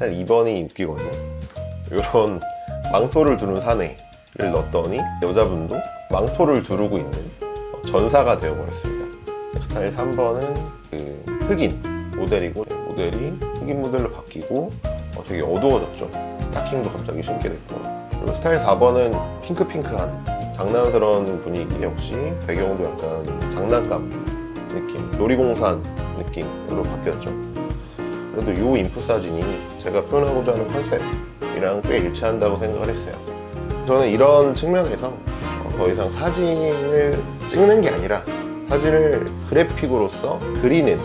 스타일 2번이 웃기거든요. 이런 망토를 두른 사내를 넣었더니 여자분도 망토를 두르고 있는 전사가 되어버렸습니다. 스타일 3번은 그 흑인 모델이고, 모델이 흑인 모델로 바뀌고 되게 어두워졌죠. 스타킹도 갑자기 신게 됐고, 그리고 스타일 4번은 핑크핑크한 장난스러운 분위기, 역시 배경도 약간 장난감 느낌, 놀이공산 느낌으로 바뀌었죠. 그래도 이 인풋 사진이 제가 표현하고자 하는 컨셉이랑 꽤 일치한다고 생각을 했어요. 저는 이런 측면에서 더 이상 사진을 찍는 게 아니라 사진을 그래픽으로서 그리는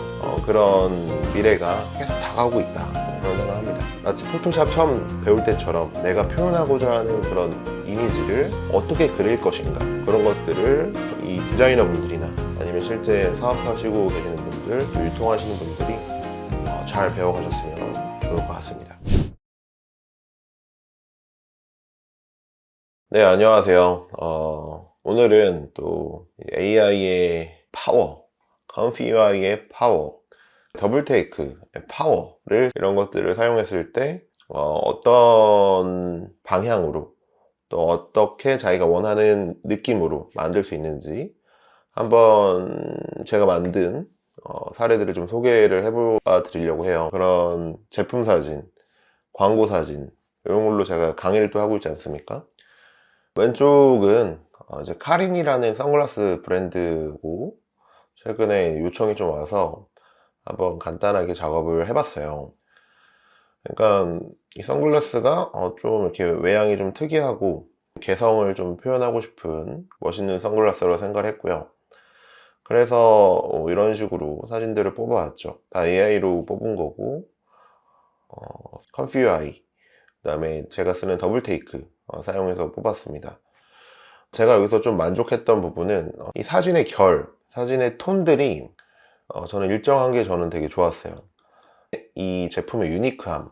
그런 미래가 계속 다가오고 있다, 그런 생각을 합니다. 마치 포토샵 처음 배울 때처럼 내가 표현하고자 하는 그런 이미지를 어떻게 그릴 것인가, 그런 것들을 이 디자이너 분들이나 아니면 실제 사업하시고 계시는 분들, 유통하시는 분들이 잘 배워가셨으면 좋을 것 같습니다. 네, 안녕하세요. 오늘은 또 AI의 파워, 컴퓨아이의 파워, 더블테이크의 파워를, 이런 것들을 사용했을 때 어떤 방향으로, 또 어떻게 자기가 원하는 느낌으로 만들 수 있는지 한번 제가 만든 사례들을 좀 소개를 해봐 드리려고 해요. 그런 제품 사진, 광고 사진, 이런 걸로 제가 강의를 또 하고 있지 않습니까? 왼쪽은 이제 카린이라는 선글라스 브랜드고, 최근에 요청이 좀 와서 한번 간단하게 작업을 해봤어요. 그러니까 이 선글라스가 좀 이렇게 외양이 좀 특이하고 개성을 좀 표현하고 싶은 멋있는 선글라스로 생각을 했고요. 그래서 이런 식으로 사진들을 뽑아왔죠. 다 AI로 뽑은 거고, 컴퓨아이, 그 다음에 제가 쓰는 더블테이크 사용해서 뽑았습니다. 제가 여기서 좀 만족했던 부분은 이 사진의 결, 사진의 톤들이 저는 일정한 게 저는 되게 좋았어요. 이 제품의 유니크함,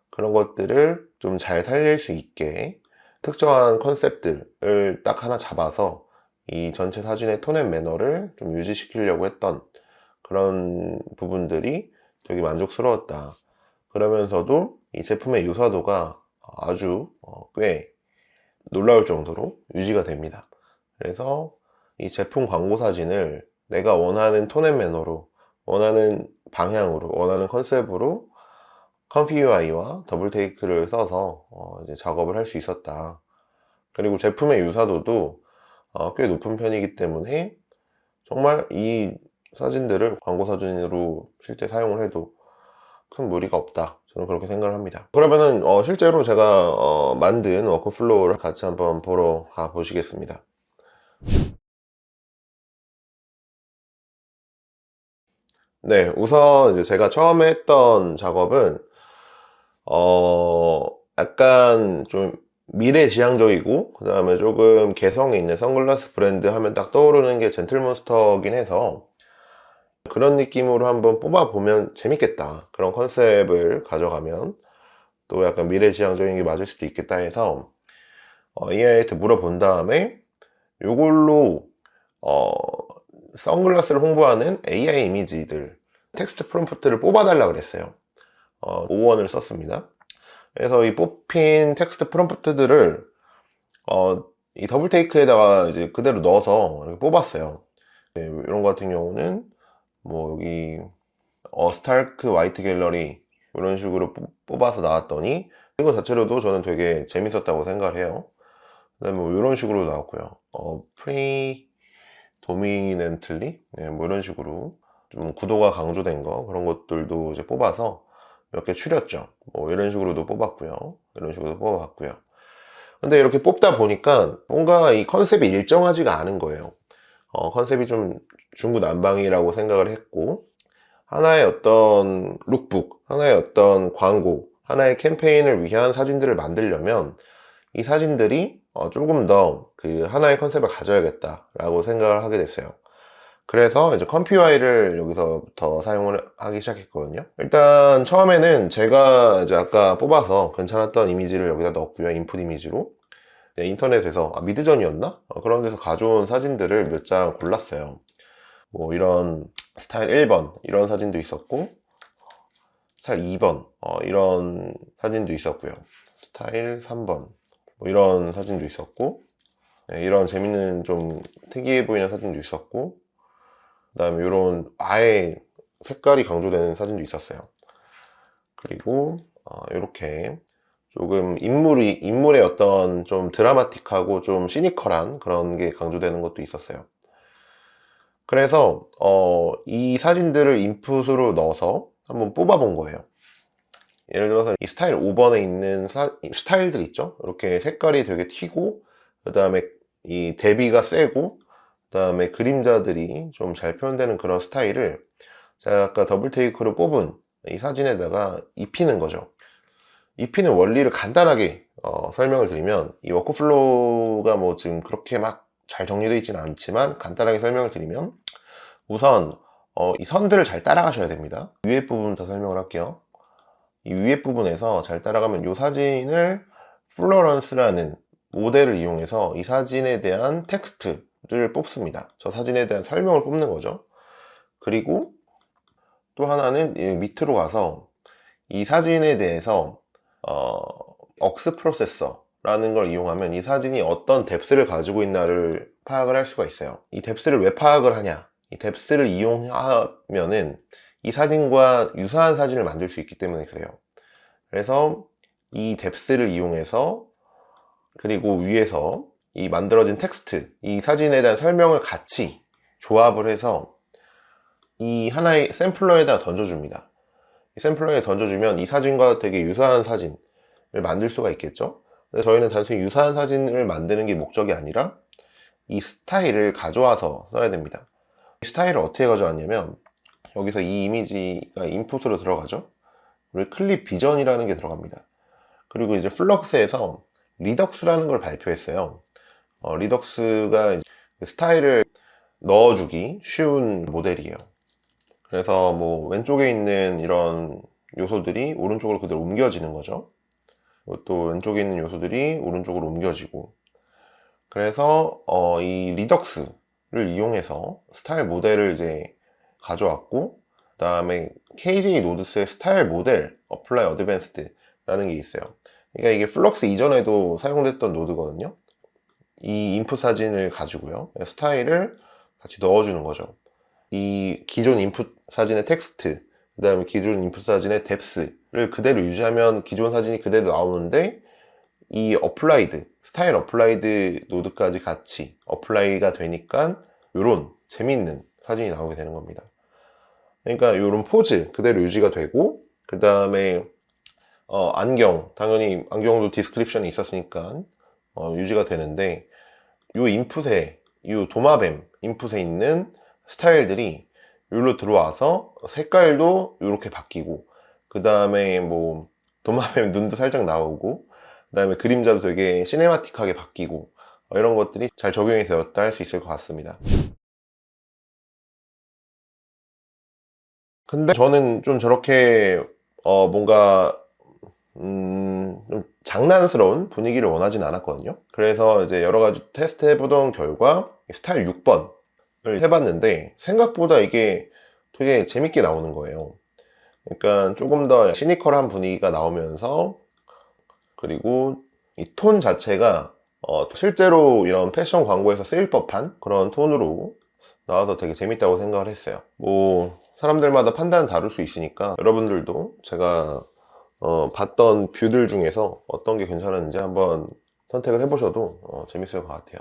그런 것들을 좀 잘 살릴 수 있게 특정한 컨셉들을 딱 하나 잡아서 이 전체 사진의 톤 앤 매너를 좀 유지시키려고 했던 그런 부분들이 되게 만족스러웠다. 그러면서도 이 제품의 유사도가 아주 꽤 놀라울 정도로 유지가 됩니다. 그래서 이 제품 광고 사진을 내가 원하는 톤 앤 매너로, 원하는 방향으로, 원하는 컨셉으로 컴퓨아이와 더블테이크를 써서 이제 작업을 할 수 있었다. 그리고 제품의 유사도도 꽤 높은 편이기 때문에 정말 이 사진들을 광고 사진으로 실제 사용을 해도 큰 무리가 없다, 저는 그렇게 생각을 합니다. 그러면은 실제로 제가 만든 워크플로우를 같이 한번 보러 가 보시겠습니다. 네, 우선 이제 제가 처음에 했던 작업은 약간 좀 미래지향적이고, 그 다음에 조금 개성이 있는 선글라스 브랜드 하면 딱 떠오르는 게 젠틀몬스터긴 해서, 그런 느낌으로 한번 뽑아보면 재밌겠다, 그런 컨셉을 가져가면 또 약간 미래지향적인 게 맞을 수도 있겠다 해서 AI한테 물어본 다음에 이걸로 선글라스를 홍보하는 AI 이미지들, 텍스트 프롬프트를 뽑아달라 그랬어요. 5원을 썼습니다. 그래서 이 뽑힌 텍스트 프롬프트들을 이 더블테이크에다가 이제 그대로 넣어서 이렇게 뽑았어요. 네, 이런 거 같은 경우는 뭐 여기 스타크 화이트 갤러리, 이런 식으로 뽑아서 나왔더니 이거 자체로도 저는 되게 재밌었다고 생각을 해요. 그 다음에 뭐 이런 식으로 나왔고요. 프리 도미넨틀리, 네, 뭐 이런 식으로 좀 구도가 강조된 거, 그런 것들도 이제 뽑아서 몇 개 추렸죠. 뭐 이런 식으로도 뽑았고요. 이런 식으로도 뽑아봤고요. 근데 이렇게 뽑다 보니까 뭔가 이 컨셉이 일정하지가 않은 거예요. 컨셉이 좀 중구난방이라고 생각을 했고, 하나의 어떤 룩북, 하나의 어떤 광고, 하나의 캠페인을 위한 사진들을 만들려면 이 사진들이 조금 더 그 하나의 컨셉을 가져야겠다라고 생각을 하게 됐어요. 그래서 이제 컴퓨아이를 여기서부터 사용을 하기 시작했거든요. 일단 처음에는 제가 이제 아까 뽑아서 괜찮았던 이미지를 여기다 넣었고요. 인풋 이미지로 인터넷에서 미드전이었나? 그런 데서 가져온 사진들을 몇 장 골랐어요. 뭐 이런 스타일 1번 이런 사진도 있었고, 스타일 2번 이런 사진도 있었고요. 스타일 3번 뭐 이런 사진도 있었고, 네, 이런 재밌는 좀 특이해 보이는 사진도 있었고, 그 다음에 이런 아예 색깔이 강조되는 사진도 있었어요. 그리고 이렇게 조금 인물의 어떤 좀 드라마틱하고 좀 시니컬한 그런 게 강조되는 것도 있었어요. 그래서 이 사진들을 인풋으로 넣어서 한번 뽑아 본 거예요. 예를 들어서 이 스타일 5번에 있는 스타일들 있죠? 이렇게 색깔이 되게 튀고, 그 다음에 이 대비가 세고, 그 다음에 그림자들이 좀 잘 표현되는 그런 스타일을 제가 아까 더블 테이크로 뽑은 이 사진에다가 입히는 거죠. 입히는 원리를 간단하게 설명을 드리면, 이 워크플로우가 뭐 지금 그렇게 막 잘 정리되어 있지는 않지만 간단하게 설명을 드리면, 우선 이 선들을 잘 따라가셔야 됩니다. 위에 부분부터 설명을 할게요. 이 위에 부분에서 잘 따라가면 이 사진을 플로런스라는 모델을 이용해서 이 사진에 대한 텍스트를 뽑습니다. 저 사진에 대한 설명을 뽑는 거죠. 그리고 또 하나는 밑으로 가서 이 사진에 대해서 억스 프로세서라는 걸 이용하면 이 사진이 어떤 뎁스를 가지고 있나를 파악을 할 수가 있어요. 이 뎁스를 왜 파악을 하냐? 이 뎁스를 이용하면은 이 사진과 유사한 사진을 만들 수 있기 때문에 그래요. 그래서 이 뎁스를 이용해서, 그리고 위에서 이 만들어진 텍스트, 이 사진에 대한 설명을 같이 조합을 해서 이 하나의 샘플러에다 던져줍니다. 이 샘플러에 던져주면 이 사진과 되게 유사한 사진을 만들 수가 있겠죠. 근데 저희는 단순히 유사한 사진을 만드는 게 목적이 아니라 이 스타일을 가져와서 써야 됩니다. 이 스타일을 어떻게 가져왔냐면, 여기서 이 이미지가 인풋으로 들어가죠. 그리고 클립 비전이라는 게 들어갑니다. 그리고 이제 플럭스에서 리덕스라는 걸 발표했어요. 리덕스가 스타일을 넣어주기 쉬운 모델이에요. 그래서 뭐 왼쪽에 있는 이런 요소들이 오른쪽으로 그대로 옮겨지는 거죠. 또 왼쪽에 있는 요소들이 오른쪽으로 옮겨지고, 그래서 이 리덕스를 이용해서 스타일 모델을 이제 가져왔고, 그 다음에 KJ 노드스의 스타일 모델 어플라이 어드밴스드라는 게 있어요. 그러니까 이게 플럭스 이전에도 사용됐던 노드거든요. 이 인풋 사진을 가지고요, 스타일을 같이 넣어주는 거죠. 이 기존 인풋 사진의 텍스트, 그 다음에 기존 인풋 사진의 뎁스를 그대로 유지하면 기존 사진이 그대로 나오는데, 이 어플라이드, 스타일 어플라이드 노드까지 같이 어플라이가 되니까 이런 재미있는 사진이 나오게 되는 겁니다. 그러니까 이런 포즈 그대로 유지가 되고, 그 다음에 안경, 당연히 안경도 디스크립션이 있었으니까 유지가 되는데, 이 인풋에, 이 도마뱀 인풋에 있는 스타일들이 여기로 들어와서 색깔도 이렇게 바뀌고, 그 다음에 뭐 도마뱀 눈도 살짝 나오고, 그 다음에 그림자도 되게 시네마틱하게 바뀌고, 이런 것들이 잘 적용이 되었다 할 수 있을 것 같습니다. 근데 저는 좀 저렇게 뭔가 좀 장난스러운 분위기를 원하진 않았거든요. 그래서 이제 여러 가지 테스트 해보던 결과 스타일 6번을 해봤는데, 생각보다 이게 되게 재밌게 나오는 거예요. 그러니까 조금 더 시니컬한 분위기가 나오면서, 그리고 이 톤 자체가 실제로 이런 패션 광고에서 쓰일 법한 그런 톤으로 나와서 되게 재밌다고 생각을 했어요. 뭐 사람들마다 판단은 다를 수 있으니까 여러분들도 제가 봤던 뷰들 중에서 어떤 게 괜찮은지 한번 선택을 해보셔도 재밌을 것 같아요.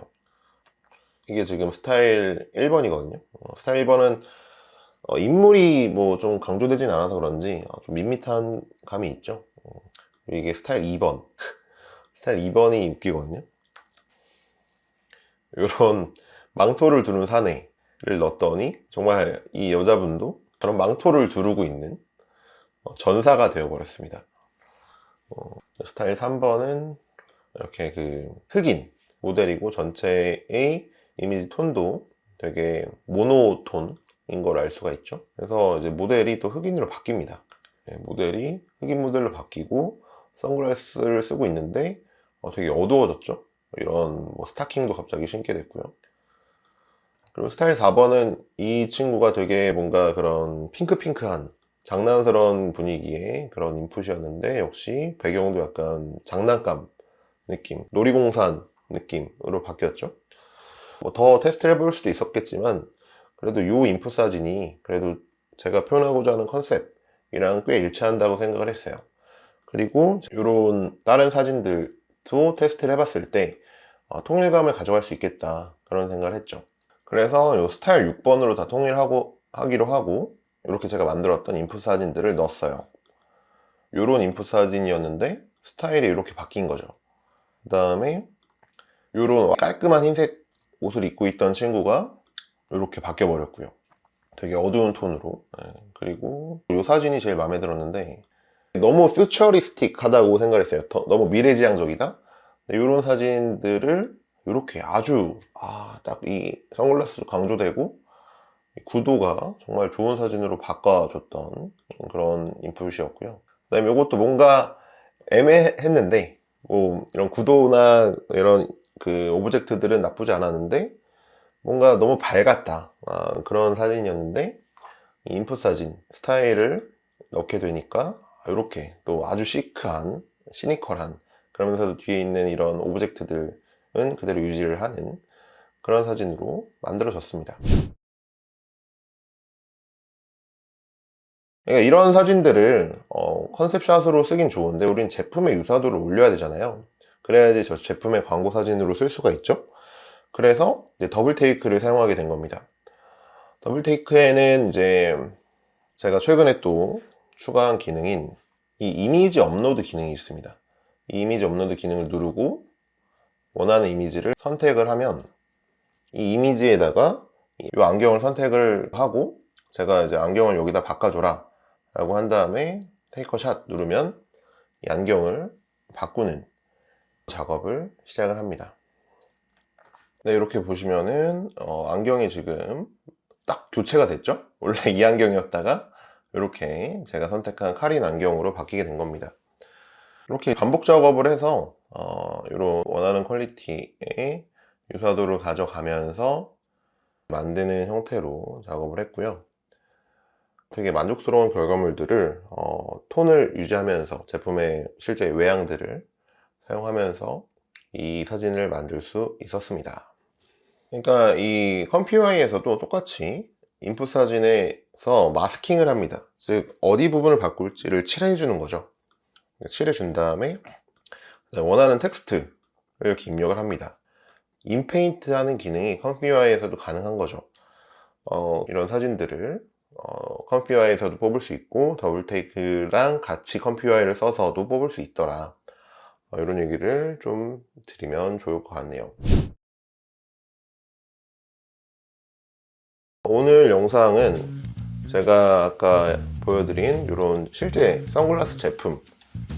이게 지금 스타일 1번이거든요. 스타일 1번은 인물이 뭐 좀 강조되진 않아서 그런지 좀 밋밋한 감이 있죠. 이게 스타일 2번 스타일 2번이 웃기거든요. 이런 망토를 두른 사내를 넣었더니 정말 이 여자분도 저런 망토를 두르고 있는 전사가 되어버렸습니다. 스타일 3번은 이렇게 그 흑인 모델이고, 전체의 이미지 톤도 되게 모노톤인 걸 알 수가 있죠. 그래서 이제 모델이 또 흑인으로 바뀝니다. 모델이 흑인 모델로 바뀌고 선글라스를 쓰고 있는데 되게 어두워졌죠. 이런 뭐 스타킹도 갑자기 신게 됐고요. 그리고 스타일 4번은 이 친구가 되게 뭔가 그런 핑크핑크한 장난스러운 분위기의 그런 인풋이었는데 역시 배경도 약간 장난감 느낌, 놀이공산 느낌으로 바뀌었죠. 뭐 더 테스트를 해볼 수도 있었겠지만 그래도 이 인풋 사진이 그래도 제가 표현하고자 하는 컨셉이랑 꽤 일치한다고 생각을 했어요. 그리고 이런 다른 사진들도 테스트를 해봤을 때 통일감을 가져갈 수 있겠다 그런 생각을 했죠. 그래서 이 스타일 6번으로 다 하기로 하고 이렇게 제가 만들었던 인풋 사진들을 넣었어요. 이런 인풋 사진이었는데 스타일이 이렇게 바뀐 거죠. 그 다음에 이런 깔끔한 흰색 옷을 입고 있던 친구가 이렇게 바뀌어 버렸고요. 되게 어두운 톤으로. 그리고 이 사진이 제일 마음에 들었는데 너무 퓨처리스틱하다고 생각을 했어요. 너무 미래지향적이다. 이런 사진들을 이렇게 아주 딱 이 선글라스도 강조되고 구도가 정말 좋은 사진으로 바꿔줬던 그런 인풋이었고요. 그 다음에 이것도 뭔가 애매했는데 뭐 이런 구도나 이런 그 오브젝트들은 나쁘지 않았는데 뭔가 너무 밝았다 그런 사진이었는데 이 인풋 사진 스타일을 넣게 되니까 이렇게 또 아주 시크한 시니컬한 그러면서도 뒤에 있는 이런 오브젝트들은 그대로 유지를 하는 그런 사진으로 만들어졌습니다. 그러니까 이런 사진들을 컨셉샷으로 쓰긴 좋은데 우린 제품의 유사도를 올려야 되잖아요. 그래야지 저 제품의 광고 사진으로 쓸 수가 있죠. 그래서 이제 더블 테이크를 사용하게 된 겁니다. 더블 테이크에는 이제 제가 최근에 또 추가한 기능인 이 이미지 업로드 기능이 있습니다. 이 이미지 업로드 기능을 누르고 원하는 이미지를 선택을 하면 이 이미지에다가 이 안경을 선택을 하고 제가 이제 안경을 여기다 바꿔줘라 라고 한 다음에 테이커 샷 누르면 이 안경을 바꾸는 작업을 시작을 합니다. 네, 이렇게 보시면은 안경이 지금 딱 교체가 됐죠? 원래 이 안경이었다가 이렇게 제가 선택한 카린 안경으로 바뀌게 된 겁니다. 이렇게 반복 작업을 해서 이런 원하는 퀄리티의 유사도를 가져가면서 만드는 형태로 작업을 했고요. 되게 만족스러운 결과물들을 톤을 유지하면서 제품의 실제 외양들을 사용하면서 이 사진을 만들 수 있었습니다. 그러니까 이 컴퓨아이에서도 똑같이 인풋 사진에서 마스킹을 합니다. 즉 어디 부분을 바꿀지를 칠해 주는 거죠. 칠해 준 다음에 원하는 텍스트를 이렇게 입력을 합니다. 인페인트 하는 기능이 컴퓨아이에서도 가능한 거죠. 이런 사진들을 컴퓨아이에서도 뽑을 수 있고 더블 테이크랑 같이 컴퓨아이를 써서도 뽑을 수 있더라. 이런 얘기를 좀 드리면 좋을 것 같네요. 오늘 영상은 제가 아까 보여드린 이런 실제 선글라스 제품,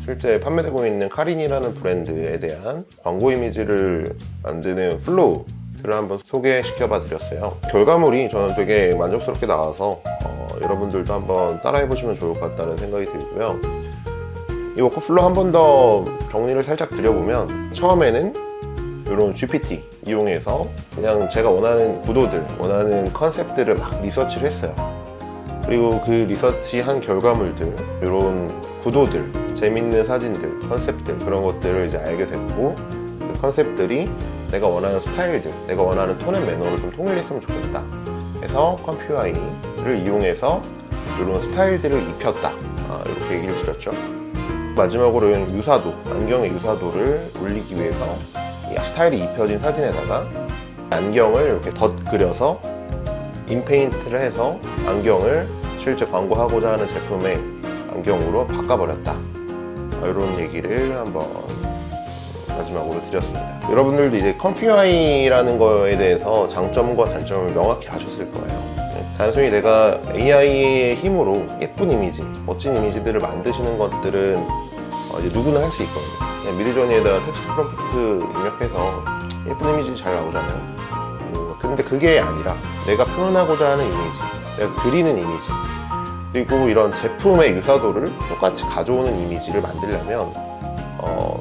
실제 판매되고 있는 카린이라는 브랜드에 대한 광고 이미지를 만드는 플로우를 한번 소개시켜 봐 드렸어요. 결과물이 저는 되게 만족스럽게 나와서 여러분들도 한번 따라해 보시면 좋을 것 같다는 생각이 들고요. 이 워크플로우 한 번 더 정리를 살짝 드려보면 처음에는 이런 GPT 이용해서 그냥 제가 원하는 구도들, 원하는 컨셉들을 막 리서치를 했어요. 그리고 그 리서치한 결과물들, 이런 구도들, 재밌는 사진들, 컨셉들 그런 것들을 이제 알게 됐고 그 컨셉들이 내가 원하는 스타일들, 내가 원하는 톤 앤 매너로 좀 통일했으면 좋겠다 해서 컴퓨아이를 이용해서 이런 스타일들을 입혔다 이렇게 얘기를 드렸죠. 마지막으로는 유사도, 안경의 유사도를 올리기 위해서 이 스타일이 입혀진 사진에다가 안경을 이렇게 덧그려서 인페인트를 해서 안경을 실제 광고하고자 하는 제품의 안경으로 바꿔버렸다. 이런 얘기를 한번 마지막으로 드렸습니다. 여러분들도 이제 컴퓨아이라는 거에 대해서 장점과 단점을 명확히 아셨을 거예요. 단순히 내가 AI의 힘으로 예쁜 이미지, 멋진 이미지들을 만드시는 것들은 이제 누구나 할 수 있거든요. 미드저니에다가 텍스트 프롬프트 입력해서 예쁜 이미지 잘 나오잖아요. 근데 그게 아니라 내가 표현하고자 하는 이미지, 내가 그리는 이미지, 그리고 이런 제품의 유사도를 똑같이 가져오는 이미지를 만들려면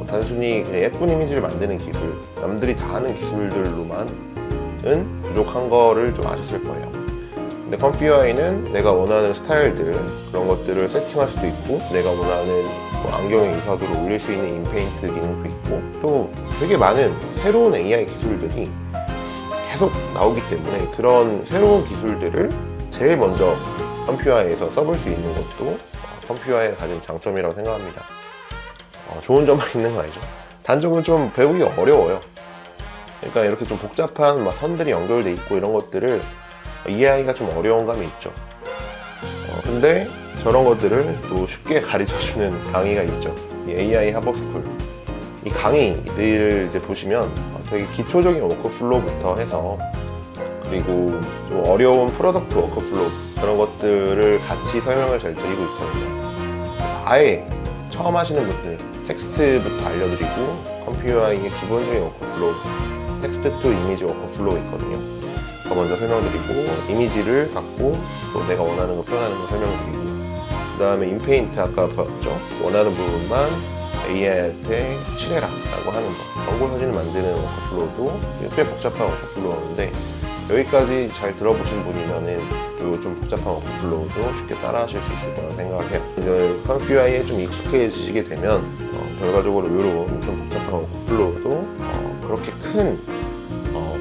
단순히 그냥 예쁜 이미지를 만드는 기술, 남들이 다 하는 기술들로만은 부족한 거를 좀 아셨을 거예요. 근데 컴퓨아이는 내가 원하는 스타일들 그런 것들을 세팅할 수도 있고, 내가 원하는 뭐 안경의 이사도를 올릴 수 있는 인페인트 기능도 있고, 또 되게 많은 새로운 AI 기술들이 계속 나오기 때문에 그런 새로운 기술들을 제일 먼저 컴퓨아이에서 써볼 수 있는 것도 컴퓨아이가 가진 장점이라고 생각합니다. 좋은 점만 있는 거 아니죠? 단점은 좀 배우기 어려워요. 그러니까 이렇게 좀 복잡한 선들이 연결돼 있고 이런 것들을 이해하기가 좀 어려운 감이 있죠. 근데 저런 것들을 또 쉽게 가르쳐주는 강의가 있죠. 이 AI 학업스쿨. 이 강의를 이제 보시면 되게 기초적인 워크플로우부터 해서, 그리고 좀 어려운 프로덕트 워크플로우 그런 것들을 같이 설명을 잘 드리고 있거든요. 아예 처음 하시는 분들 텍스트부터 알려드리고, 컴퓨아이의 기본적인 워크플로우, 텍스트 투 이미지 워크플로우 있거든요. 그거 먼저 설명드리고, 이미지를 갖고 또 내가 원하는 거 표현하는 거 설명드리고, 그 다음에 인페인트 아까 보였죠? 원하는 부분만 AI한테 칠해라 라고 하는 거, 광고 사진을 만드는 워크플로우도 꽤 복잡한 워크플로우인데, 여기까지 잘 들어보신 분이면은 요 좀 복잡한 워크플로우도 쉽게 따라 하실 수 있을 거라고 생각을 해요. 이제 컴퓨아이에 좀 익숙해지시게 되면 결과적으로 요런 좀 복잡한 워크플로우도 그렇게 큰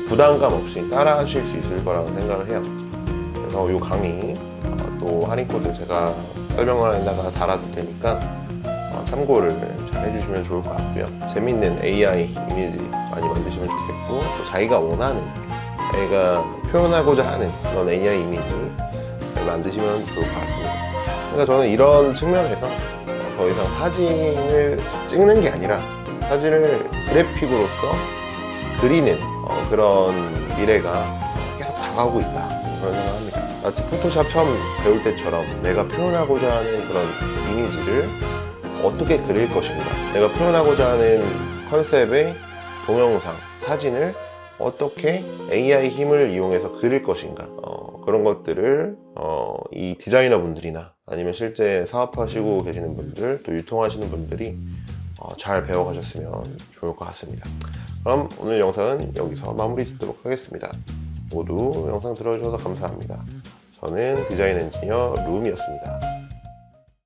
부담감 없이 따라 하실 수 있을 거라고 생각을 해요. 그래서 요 강의 또 할인코드 제가 설명란에다가 달아둘 테니까 참고를 잘 해주시면 좋을 것 같고요. 재밌는 AI 이미지 많이 만드시면 좋겠고, 또 자기가 원하는, 자기가 표현하고자 하는 그런 AI 이미지를 만드시면 좋을 것 같습니다. 그러니까 저는 이런 측면에서 더 이상 사진을 찍는 게 아니라 사진을 그래픽으로서 그리는 그런 미래가 계속 다가오고 있다, 그런 생각합니다. 마치 포토샵 처음 배울 때처럼 내가 표현하고자 하는 그런 이미지를 어떻게 그릴 것인가, 내가 표현하고자 하는 컨셉의 동영상, 사진을 어떻게 AI 힘을 이용해서 그릴 것인가, 그런 것들을 이 디자이너 분들이나 아니면 실제 사업하시고 계시는 분들, 또 유통하시는 분들이 잘 배워가셨으면 좋을 것 같습니다. 그럼 오늘 영상은 여기서 마무리 짓도록 하겠습니다. 모두 영상 들어주셔서 감사합니다. 저는 디자인 엔지니어 룸이었습니다.